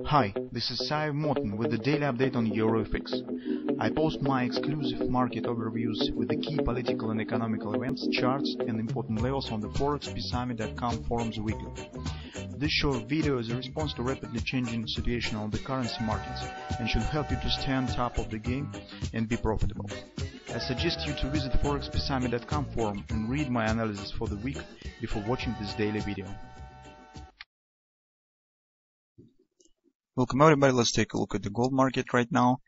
Hi, this is Sive Morten with the daily update on EuroFX. I post my exclusive market overviews with the key political and economical events, charts and important levels on the ForexPeaceArmy.com forums weekly. This short video is a response to rapidly changing situation on the currency markets and should help you to stay on top of the game and be profitable. I suggest you to visit ForexPeaceArmy.com forum and read my analysis for the week before watching this daily video. Welcome everybody, let's take a look at the gold market right now.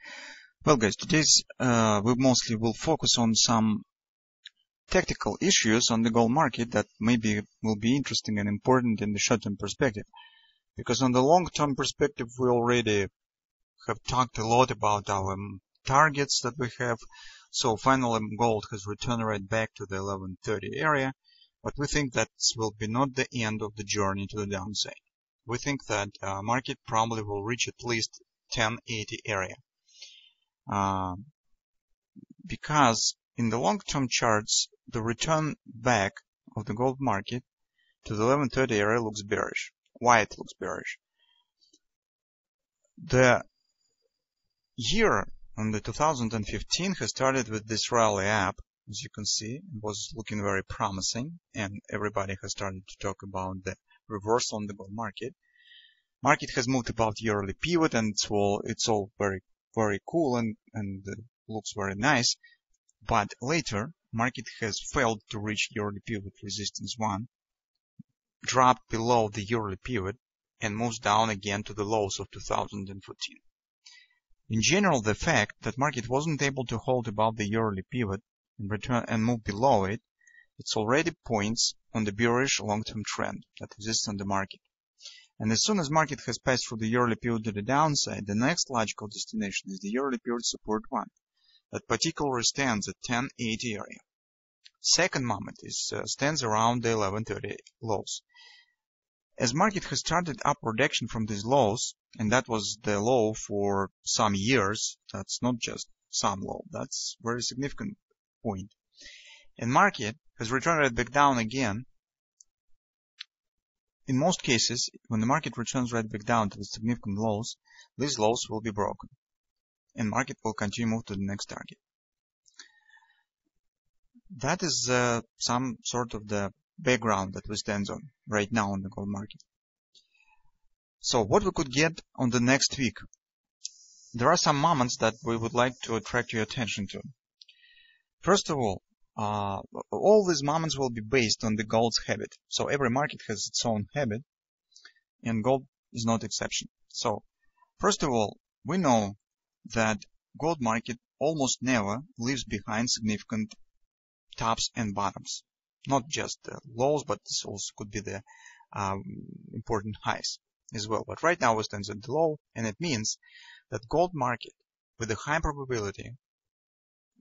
Well guys, today's we mostly will focus on some tactical issues on the gold market that maybe will be interesting and important in the short-term perspective. Because on the long-term perspective we already have talked a lot about our targets that we have. So finally gold has returned right back to the 1130 area, but we think that will be not the end of the journey to the downside. We think that market probably will reach at least 1080 area. Because in the long-term charts, the return back of the gold market to the 1130 area looks bearish. Why it looks bearish? The year on the 2015 has started with this rally up. As you can see, it was looking very promising, and everybody has started to talk about the reversal on the gold market. Market has moved above the yearly pivot, and it's all very cool and looks very nice. But later, market has failed to reach yearly pivot resistance 1, dropped below the yearly pivot, and moves down again to the lows of 2014. In general, the fact that market wasn't able to hold above the yearly pivot and return and move below it, it's already points on the bearish long-term trend that exists on the market. And as soon as market has passed through the yearly pivot to the downside, the next logical destination is the yearly pivot support 1, that particularly stands at 1080 area. Second moment stands around the 1130 lows. As market has started upward action from these lows, and that was the low for some years, that's not just some low, that's very significant point. And market has returned right back down again. In most cases, when the market returns right back down to the significant lows, these lows will be broken, and market will continue to move to the next target. That is some sort of the background that we stand on right now on the gold market. So what we could get on the next week? There are some moments that we would like to attract your attention to. First of all these moments will be based on the gold's habit. So every market has its own habit, and gold is not exception. So first of all, we know that gold market almost never leaves behind significant tops and bottoms. Not just the lows, but this also could be the important highs as well. But right now we stand at the low, and it means that gold market with a high probability,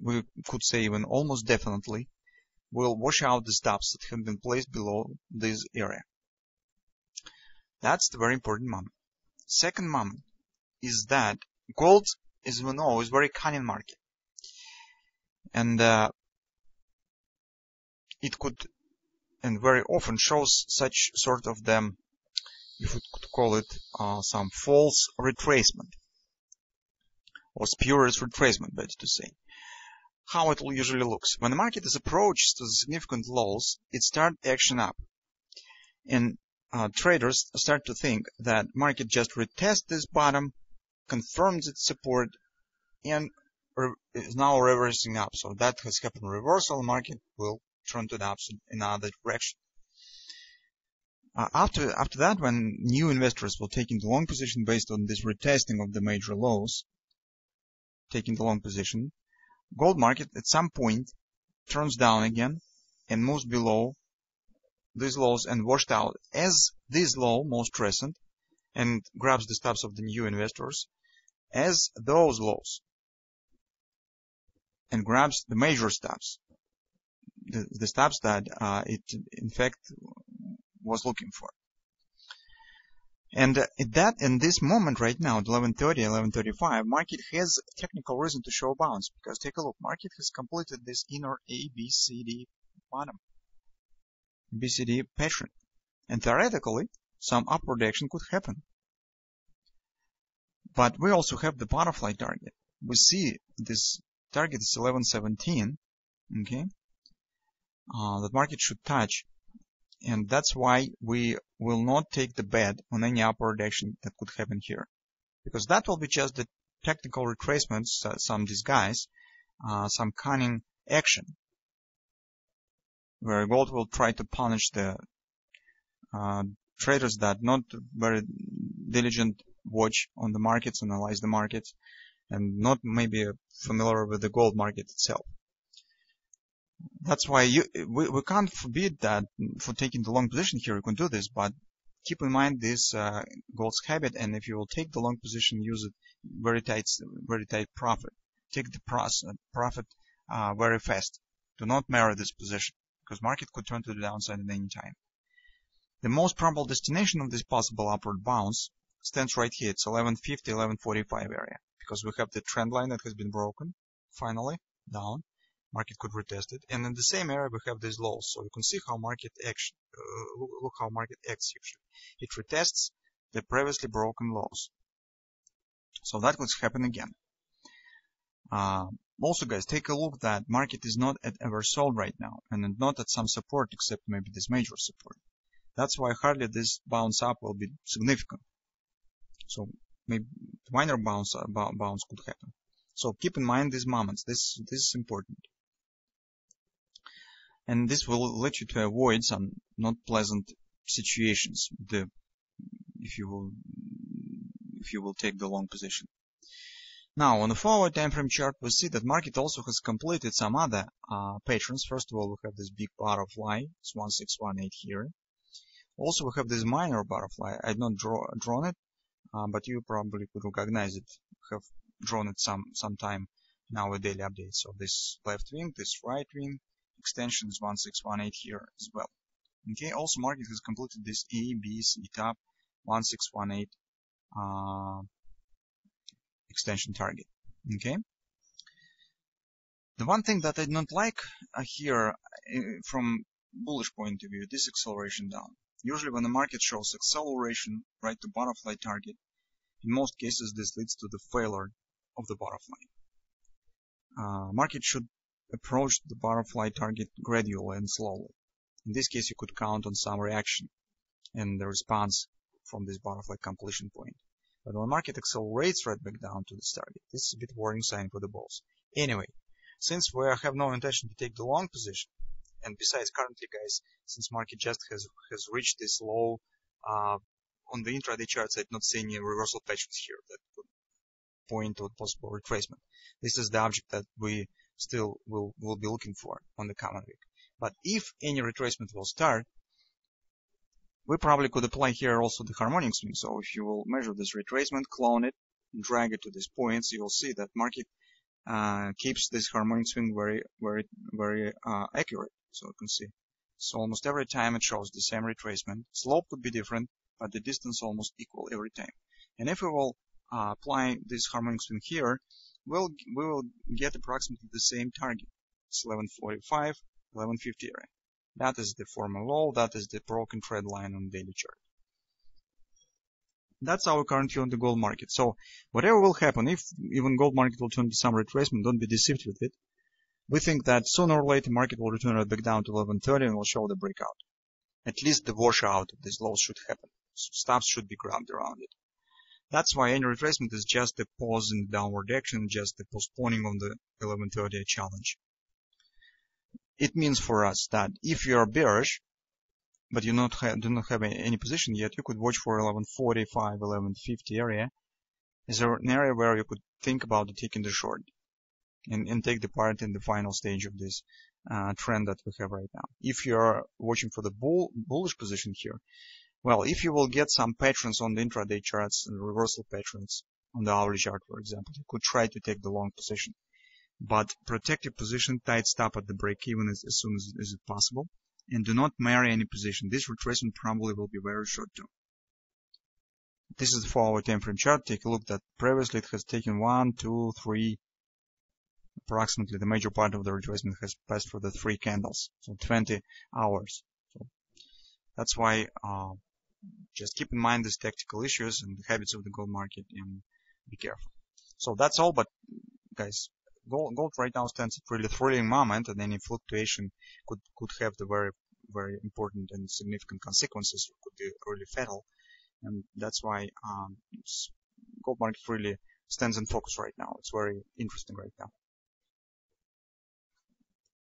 we could say even almost definitely, will wash out the stops that have been placed below this area. That's the very important moment. Second moment is that gold, as we know, is very cunning market. And it could, and very often shows such sort of the, if we could call it, some false retracement, or spurious retracement, better to say. How it usually looks. When the market is approached to the significant lows, it starts action up. And traders start to think that market just retests this bottom, confirms its support, and is now reversing up. So that has happened. Reversal, market will turn to the upside in another direction. After that, when new investors will take into long position based on this retesting of the major lows, taking the long position, gold market at some point turns down again and moves below these lows and washed out as this low, most recent, and grabs the stops of the new investors as those lows and grabs the major stops, the stops that it in fact was looking for. And in this moment right now, at 1130, 1135, market has technical reason to show bounce, because take a look, market has completed this inner ABCD bottom, BCD pattern, and theoretically, some upward action could happen. But we also have the butterfly target. We see this target is 1117, okay, that market should touch, and that's why we will not take the bet on any upward action that could happen here, because that will be just the technical retracements, some disguise, some cunning action, where gold will try to punish the traders that not very diligent watch on the markets, analyze the markets, and not maybe familiar with the gold market itself. That's why we can't forbid that for taking the long position here. You can do this, but keep in mind this gold's habit, and if you will take the long position, use it very tight profit. Take the profit very fast. Do not marry this position, because market could turn to the downside at any time. The most probable destination of this possible upward bounce stands right here. It's 1150, 1145 area, because we have the trend line that has been broken, finally, down. Market could retest it, and in the same area we have these lows. So you can see how market action. Look how market acts usually. It retests the previously broken lows. So that could happen again. Also, guys, take a look that market is not at oversold right now, and not at some support, except maybe this major support. That's why hardly this bounce up will be significant. So maybe minor bounce could happen. So keep in mind these moments. This is important. And this will let you to avoid some not pleasant situations if you will take the long position. Now, on the forward time frame chart, we see that market also has completed some other patterns. First of all, we have this big butterfly. It's 1618 here. Also, we have this minor butterfly. I did not drawn it, but you probably could recognize it. We have drawn it some time now a daily update. So this left wing, this right wing extension is 1618 here as well. Okay. Also, market has completed this A, B, C top 1618 extension target. Okay. The one thing that I don't like here from bullish point of view, this acceleration down. Usually when the market shows acceleration right to butterfly target, in most cases this leads to the failure of the butterfly. Market should approach the butterfly target gradually and slowly. In this case, you could count on some reaction and the response from this butterfly completion point. But when market accelerates right back down to this target, this is a bit worrying sign for the bulls. Anyway, since we have no intention to take the long position, and besides currently, guys, since market just has reached this low on the intraday charts, I do not see any reversal patterns here that could point to a possible retracement. This is the object that we still will be looking for on the coming week. But if any retracement will start, we probably could apply here also the harmonic swing. So if you will measure this retracement, clone it, and drag it to these points, you will see that market keeps this harmonic swing very accurate. So you can see, so almost every time it shows the same retracement. Slope could be different, but the distance almost equal every time. And if we will apply this harmonic swing here, we will get approximately the same target. It's 1145, 1150 area. That is the former low. That is the broken trend line on the daily chart. That's our current view on the gold market. So whatever will happen, if even gold market will turn to some retracement, don't be deceived with it. We think that sooner or later market will return right back down to 1130 and will show the breakout. At least the washout of these lows should happen. Stops should be grabbed around it. That's why any retracement is just a pause in the downward action, just the postponing of the 1130 challenge. It means for us that if you are bearish, but you do not have any position yet, you could watch for 1145, 1150 area as an area where you could think about taking the short and take the part in the final stage of this trend that we have right now. If you are watching for the bullish position here, well, if you will get some patterns on the intraday charts and reversal patterns on the hourly chart, for example, you could try to take the long position. But protect your position, tight stop at the break-even as soon as possible, and do not marry any position. This retracement probably will be very short too. This is the 4-hour time frame chart. Take a look that previously it has taken 1, 2, 3, approximately the major part of the retracement has passed for the 3 candles, so 20 hours. So that's why just keep in mind these tactical issues and the habits of the gold market, and be careful. So that's all, but guys, gold right now stands at really thrilling moment, and any fluctuation could have the very important and significant consequences, could be really fatal, and that's why gold market really stands in focus right now. It's very interesting right now.